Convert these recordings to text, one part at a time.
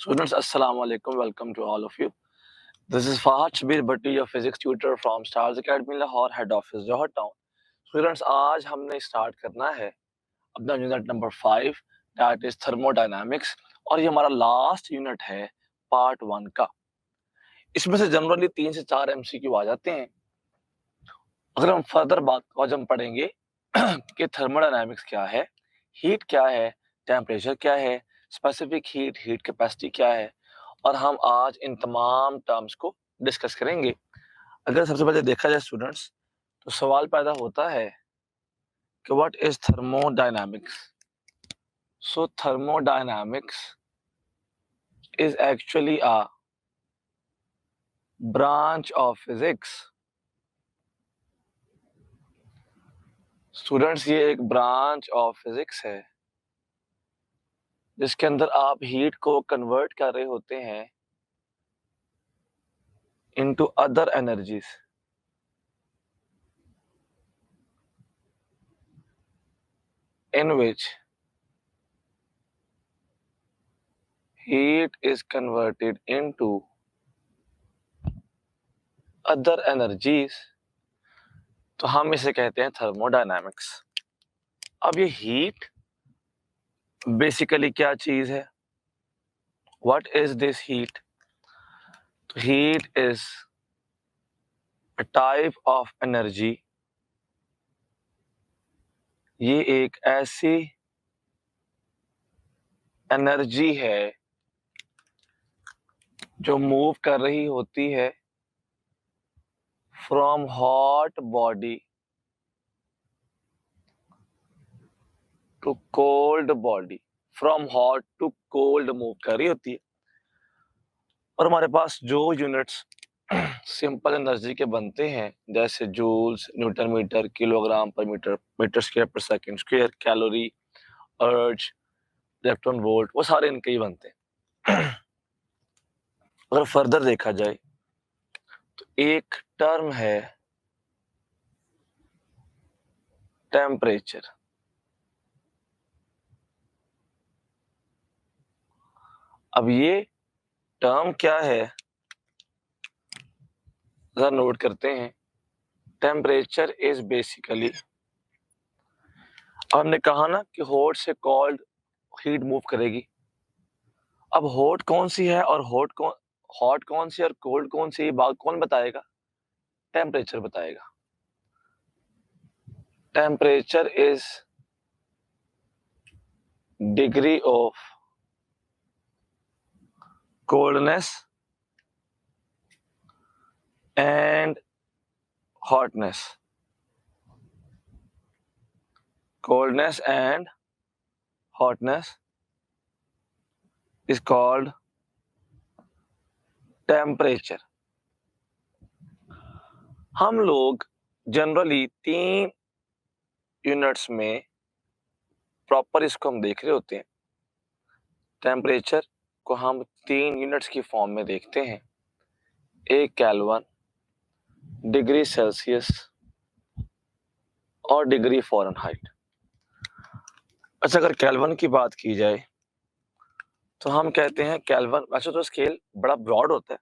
Students, Assalamu alaikum. Welcome to all of you. This is Fahad Shabir Bhatti, your physics tutor from Stars Academy Lahore, head office Johor Town. Students, आज हमने start करना है अपना unit number 5 that is thermodynamics और ये हमारा last unit है part 1 का। इसमें से जनरली 3 से 4 एमसीक्यू आ जाते हैं। अगर हम फर्दर बात को आज हम पढ़ेंगे कि थर्मोडायनामिक्स क्या है, हीट क्या है, टेम्परेचर क्या है, स्पेसिफिक हीट, हीट कैपेसिटी क्या है, और हम आज इन तमाम टर्म्स को डिस्कस करेंगे। अगर सबसे पहले देखा जाए स्टूडेंट्स, तो सवाल पैदा होता है कि what is thermodynamics. So thermodynamics is actually a branch of physics. Students, ये एक ब्रांच ऑफ फिजिक्स है जिसके अंदर आप हीट को कन्वर्ट कर रहे होते हैं into other energies. In which heat is converted into other energies, तो हम इसे कहते हैं थर्मोडायनामिक्स। अब ये हीट बेसिकली क्या चीज है? What is this heat? तो heat is a type of energy. ये एक ऐसी एनर्जी है जो मूव कर रही होती है from hot body to cold body. From hot to cold move कर रही होती है। और हमारे पास जो यूनिट्स सिंपल एनर्जी के बनते हैं जैसे जूल्स, न्यूटन मीटर, किलोग्राम पर मीटर, मीटर स्क्वायर पर सेकंड स्क्वायर, कैलोरी, अर्ज, इलेक्ट्रॉन वोल्ट, वो सारे इनके ही बनते हैं। अगर फर्दर देखा जाए तो एक टर्म है टेम्परेचर। अब ये टर्म क्या है जरा नोट करते हैं। टेम्परेचर इज बेसिकली, हमने कहा ना कि हॉट से कोल्ड हीट मूव करेगी। अब हॉट कौन सी है और हॉट कौन सी और कोल्ड कौन सी, ये बात कौन बताएगा? टेम्परेचर बताएगा। Temperature is degree of coldness and hotness. Coldness and hotness is called temperature. हम लोग जनरली 3 यूनिट्स में प्रॉपर इसको हम देख रहे होते हैं। टेम्परेचर को हम 3 यूनिट्स की फॉर्म में देखते हैं, एक केल्विन, डिग्री सेल्सियस और डिग्री फ़ारेनहाइट। अच्छा, अगर केल्विन की बात की जाए तो हम कहते हैं केल्विन, वैसे तो स्केल बड़ा ब्रॉड होता है,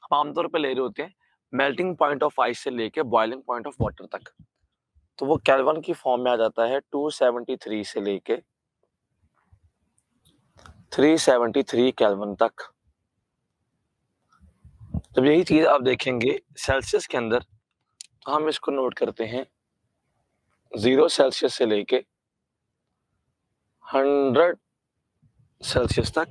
हम आमतौर पर ले रहे होते हैं मेल्टिंग पॉइंट ऑफ आइस से लेके बॉइलिंग पॉइंट ऑफ वाटर तक। तो वो केल्विन की फॉर्म में आ जाता है 273 से लेके 373 केल्विन तक। जब यही चीज आप देखेंगे सेल्सियस के अंदर तो हम इसको नोट करते हैं 0 सेल्सियस से लेके 100 सेल्सियस तक,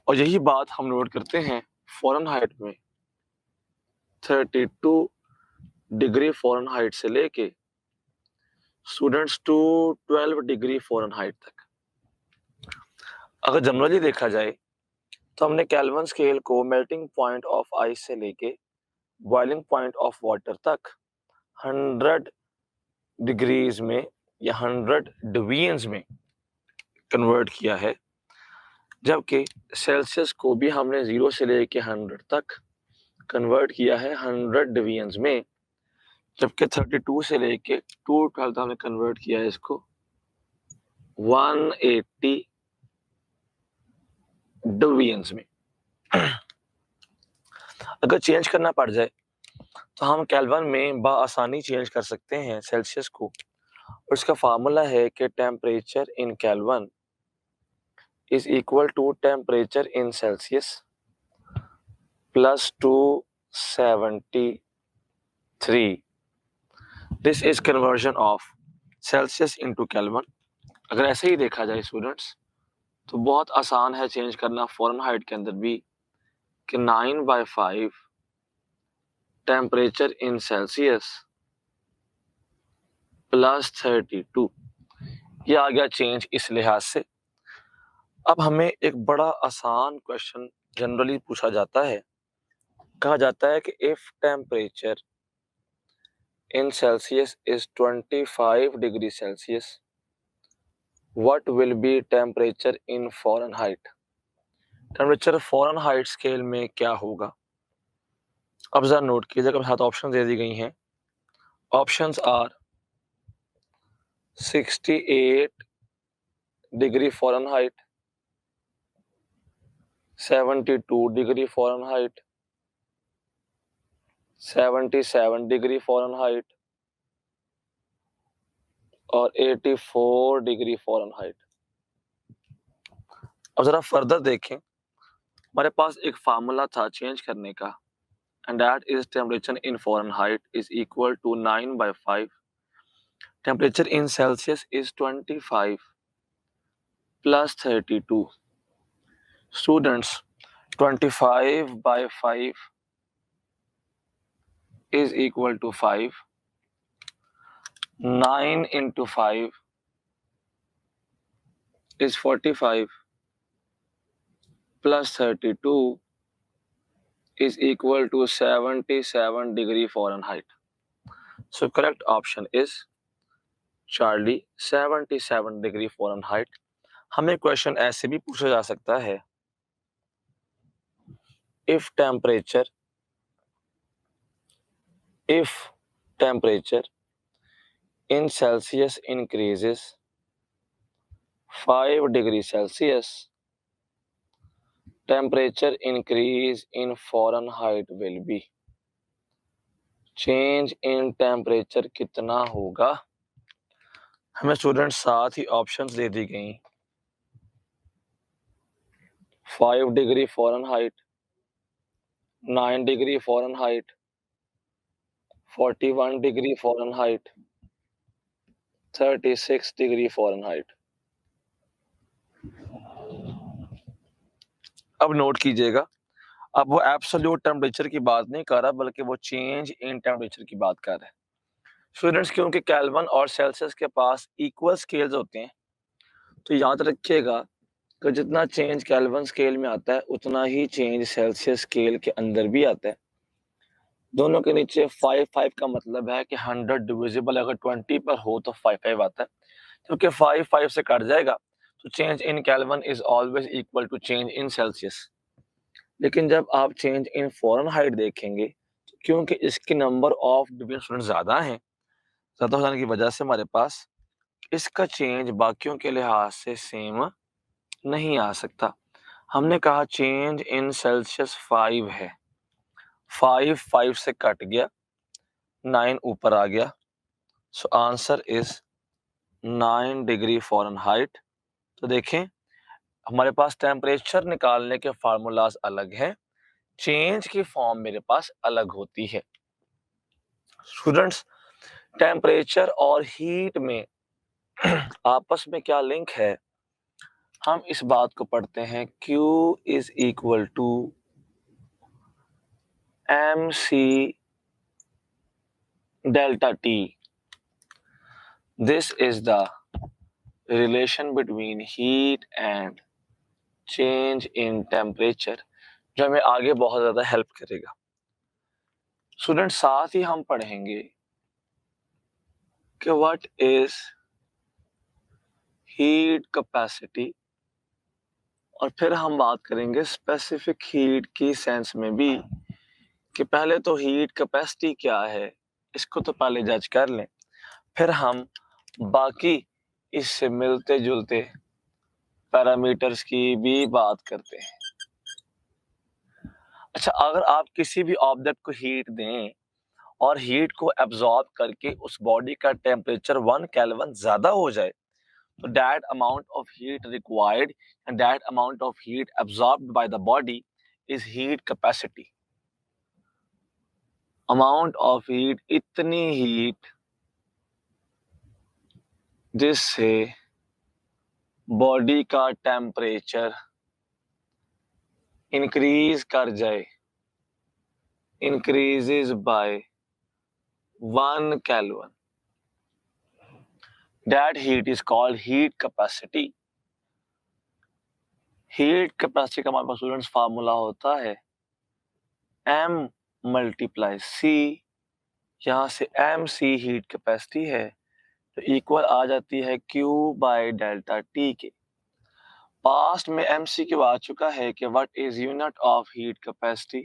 और यही बात हम नोट करते हैं फ़ारेनहाइट में 32 डिग्री फ़ारेनहाइट से लेके स्टूडेंट्स टू 12 डिग्री फ़ारेनहाइट तक। अगर जनरली देखा जाए तो हमने केल्विन स्केल को मेल्टिंग पॉइंट ऑफ आइस से लेके बॉइलिंग पॉइंट ऑफ वाटर तक 100 डिग्रीज में या 100 डिवीजन्स में कन्वर्ट किया है, जबकि सेल्सियस को भी हमने 0 से लेके 100 तक कन्वर्ट किया है 100 डिवीजन्स में, जबकि 32 से लेके 212 तक हमने कन्वर्ट किया है इसको 180 डिवीजन्स में। अगर चेंज करना पड़ जाए तो हम केल्विन में बआसानी चेंज कर सकते हैं सेल्सियस को, और इसका फार्मूला है कि temperature in kelvin is equal to temperature in Celsius plus 273. This is conversion of Celsius into kelvin. अगर ऐसे ही देखा जाए स्टूडेंट्स तो बहुत आसान है चेंज करना फ़ारेनहाइट के अंदर भी, कि 9/5 टेम्परेचर इन सेल्सियस प्लस 32, ये आ गया चेंज इस लिहाज से। अब हमें एक बड़ा आसान क्वेश्चन जनरली पूछा जाता है, कहा जाता है कि if temperature in Celsius is 25 degree Celsius what will be temperature in Fahrenheit. Temperature Fahrenheit scale में क्या होगा। अब जरा नोट कीजिएगा, साथ ऑप्शन दे दी गई हैं। Options are 68 degree Fahrenheit, 72 degree Fahrenheit, 77 degree Fahrenheit और 84 डिग्री फ़ारेनहाइट। अब जरा फर्दर देखें, हमारे पास एक फार्मूला था चेंज करने का, and that is temperature in Fahrenheit is equal to 9/5 temperature in Celsius is 25 plus 32। Students 25/5 is equal to 5. 9 into 5 is 45 plus 32 is equal to 77 degree Fahrenheit. So correct option is Charlie, 77 degree Fahrenheit. हमें question ऐसे भी पूछा जा सकता है, if temperature in Celsius increases 5 degree Celsius, temperature increase in Fahrenheit will be, change in temperature कितना होगा। हमें स्टूडेंट साथ ही ऑप्शंस दे दी गई, 5 degree Fahrenheit, 9 degree Fahrenheit, 41 degree Fahrenheit, 36 degree Fahrenheit. अब नोट कीजिएगा, अब वो एब्सोल्यूट टेम्परेचर की बात नहीं कर रहा, बल्कि वो चेंज इन टेम्परेचर की बात कर रहा है। स्टूडेंट्स क्योंकि केल्विन और सेल्सियस के पास इक्वल स्केल्स होते हैं, तो याद रखिएगा कि जितना चेंज केल्विन स्केल में आता है उतना ही चेंज सेल्सियस स्केल के अंदर भी आता है। दोनों के नीचे 5 का मतलब है कि 100 डिविजिबल अगर 20 पर हो तो 5 आता है, क्योंकि 5 से कट जाएगा तो change in kelvin is always equal to change in Celsius. लेकिन जब आप चेंज इन फ़ारेनहाइट देखेंगे, तो क्योंकि इसके नंबर ऑफ डिवीजन स्टूडेंट ज़्यादा हैं, ज़्यादा हो जाने की वजह से हमारे पास इसका चेंज बाकियों के लिहाज से सेम नहीं आ सकता। हमने कहा चेंज इन सेल्सियस 5 है, 5 से कट गया, 9 ऊपर आ गया, so answer is 9 degree Fahrenheit. तो देखें हमारे पास टेम्परेचर निकालने के फार्मूलाज अलग हैं, चेंज की फॉर्म मेरे पास अलग होती है। स्टूडेंट्स टेम्परेचर और हीट में आपस में क्या लिंक है, हम इस बात को पढ़ते हैं, Q is equal to MC delta T. This is the relation between heat and change in temperature, जो हमें आगे बहुत ज्यादा हेल्प करेगा। स्टूडेंट साथ ही हम पढ़ेंगे कि व्हाट इज हीट कैपेसिटी, और फिर हम बात करेंगे स्पेसिफिक हीट की सेंस में भी, कि पहले तो हीट कैपेसिटी क्या है इसको तो पहले जज कर लें, फिर हम बाकी इससे मिलते जुलते पैरामीटर्स की भी बात करते हैं। अच्छा, अगर आप किसी भी ऑब्जेक्ट को हीट दें और हीट को एब्जॉर्ब करके उस बॉडी का टेम्परेचर 1 केल्विन ज्यादा हो जाए, तो that amount of heat required and that amount of heat absorbed by the body is heat capacity. Amount of heat, इतनी हीट जिससे बॉडी का टेम्परेचर इंक्रीज कर जाए, increases by 1 Kelvin. That heat is called heat capacity. Heat capacity का हमारे पास students formula होता है m multiply c, यहाँ से mc हीट कैपेसिटी है तो इक्वल आ जाती है Q बाय डेल्टा T के। पास्ट में MCQ आ चुका है कि what is unit of heat capacity,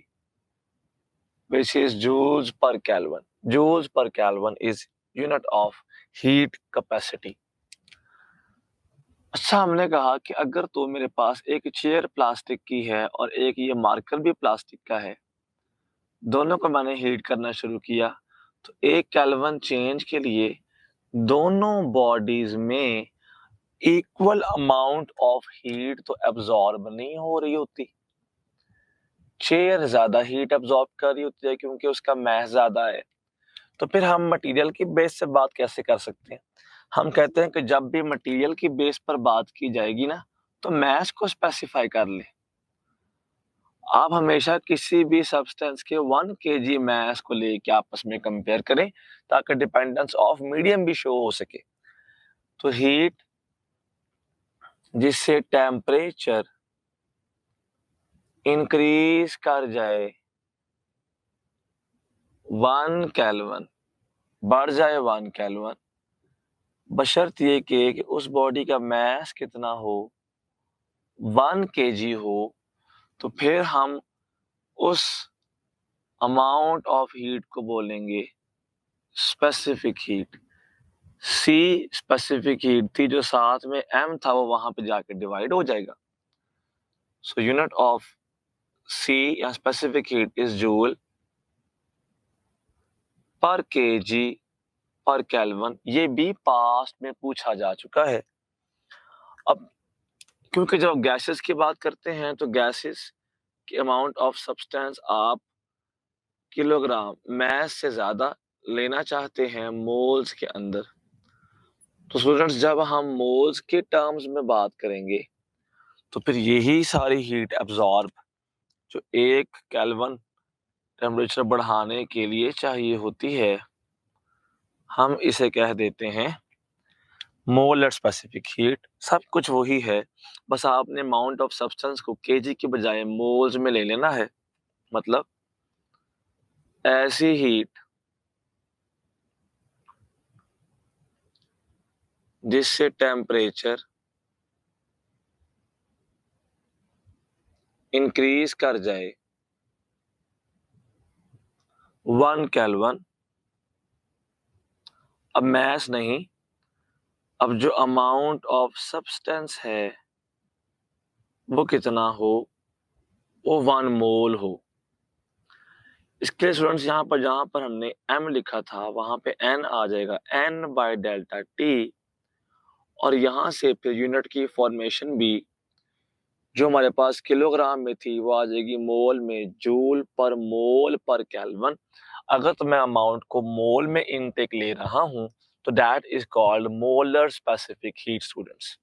which is joules per Kelvin. Joules per Kelvin is unit of heat capacity. अच्छा, हमने कहा कि अगर तो मेरे पास एक चेयर प्लास्टिक की है और एक ये मार्कर भी प्लास्टिक का है, दोनों को मैंने हीट करना शुरू किया तो 1 केल्विन चेंज के लिए दोनों बॉडीज में इक्वल अमाउंट ऑफ हीट तो एब्जॉर्ब नहीं हो रही होती। चेयर ज्यादा हीट एब्जॉर्ब कर रही होती है क्योंकि उसका मास ज्यादा है। तो फिर हम मटेरियल की बेस से बात कैसे कर सकते हैं? हम कहते हैं कि जब भी मटेरियल की बेस पर बात की जाएगी ना, तो मास को स्पेसिफाई कर ले। आप हमेशा किसी भी सब्सटेंस के 1 kg मास को लेके आपस में कंपेयर करें ताकि डिपेंडेंस ऑफ मीडियम भी शो हो सके। तो हीट जिससे टेम्परेचर इंक्रीज कर जाए 1 केल्विन, बढ़ जाए 1 केल्विन, बशर्त ये कि उस बॉडी का मास कितना हो, 1 kg हो, तो फिर हम उस अमाउंट ऑफ हीट को बोलेंगे specific heat. C specific heat थी, जो साथ में M था वो वहां पे जाके डिवाइड हो जाएगा। सो यूनिट ऑफ C या स्पेसिफिक हीट इज जूल पर kg पर केल्विन। ये भी पास्ट में पूछा जा चुका है। अब क्योंकि जब गैसेस की बात करते हैं तो गैसेस की अमाउंट ऑफ सब्सटेंस आप किलोग्राम मास से ज्यादा लेना चाहते हैं मोल्स के अंदर। तो स्टूडेंट्स, जब हम मोल्स के टर्म्स में बात करेंगे तो फिर यही सारी हीट एब्जॉर्ब जो 1 केल्विन टेम्परेचर बढ़ाने के लिए चाहिए होती है, हम इसे कह देते हैं मोलर स्पेसिफिक हीट। सब कुछ वही है, बस आपने अमाउंट ऑफ सब्सटेंस को केजी की बजाय मोल्स में ले लेना है। मतलब ऐसी हीट जिससे टेम्परेचर इंक्रीज कर जाए 1 केल्विन। अब मास नहीं, अब जो अमाउंट ऑफ सब्सटेंस है वो कितना हो, वो 1 मोल हो। इसके लिए स्टूडेंट्स यहाँ पर जहां पर हमने m लिखा था वहां पे n आ जाएगा n बाय डेल्टा t, और यहां से फिर यूनिट की फॉर्मेशन भी जो हमारे पास किलोग्राम में थी वो आ जाएगी मोल में, जूल पर केल्विन। अगर तो मैं अमाउंट को मोल में इनटेक ले रहा हूं तो that is called molar specific heat students.